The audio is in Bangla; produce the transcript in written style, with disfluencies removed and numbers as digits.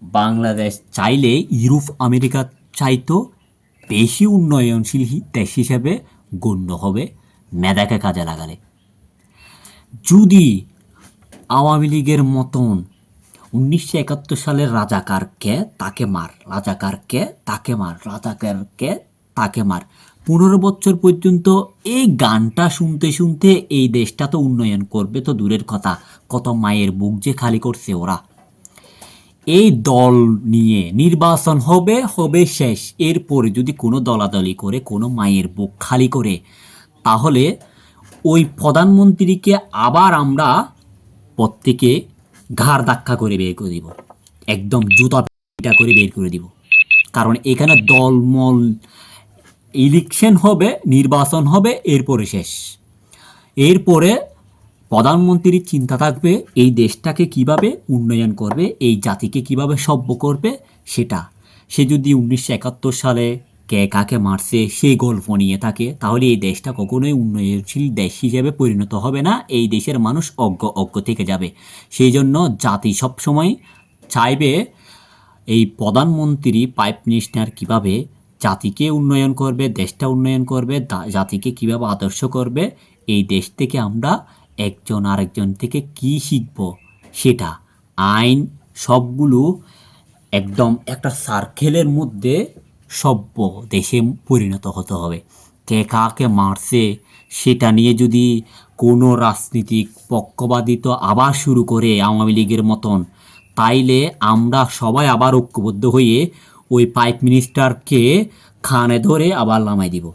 বাংলাদেশ চাইলে ইউরোপ আমেরিকা চাইতো বেশি উন্নয়নশীল দেশ হিসেবে গণ্য হবে মেধাকে কাজে লাগালে। যদি আওয়ামী লীগের মতন 1971 সালের রাজাকারকে তাকে মার, রাজাকারকে তাকে মার, রাজাকারকে তাকে মার, 15 বছর পর্যন্ত এই গানটা শুনতে শুনতে এই দেশটা তো উন্নয়ন করবে তো দূরের কথা, কত মায়ের বুক যে খালি করছে ওরা। এই দল নিয়ে নির্বাচন হবে, হবে শেষ। এরপরে যদি কোনো দলাদলি করে কোনো মায়ের বুক খালি করে, তাহলে ওই প্রধানমন্ত্রীকে আবার আমরা প্রত্যেকে ঘাড় ধাক্কা করে বের করে দিব, একদম জুতা পিটা করে বের করে দিব। কারণ এখানে দলমল ইলেকশন হবে, নির্বাচন হবে, এরপরে শেষ। এরপরে প্রধানমন্ত্রীর চিন্তা থাকবে এই দেশটাকে কিভাবে উন্নয়ন করবে, এই জাতিকে কিভাবে সভ্য করবে সেটা। সে যদি 1971 সালে কে কাকে মারছে সেই গল্প নিয়ে থাকে, তাহলে এই দেশটা কখনোই উন্নয়নশীল দেশ হিসেবে পরিণত হবে না, এই দেশের মানুষ অজ্ঞ অজ্ঞ থেকে যাবে। সেই জন্য জাতি সবসময় চাইবে এই প্রধানমন্ত্রী প্রাইম মিনিস্টার কীভাবে জাতিকে উন্নয়ন করবে, দেশটা উন্নয়ন করবে, জাতিকে কীভাবে আদর্শ করবে, এই দেশ থেকে আমরা একজন আরেকজন থেকে কি শিখব সেটা। আইন সবগুলো একদম একটা সার্কেলের মধ্যে সভ্য দেশে পরিণত হতে হবে। কে কাকে মারছে সেটা নিয়ে যদি কোনো রাজনীতিক পক্ষপাতিত্ব আবার শুরু করে আওয়ামী লীগের মতন, তাইলে আমরা সবাই আবার ঐক্যবদ্ধ হয়ে ওই প্রাইম মিনিস্টারকে খানে ধরে আবার নামাই দিব।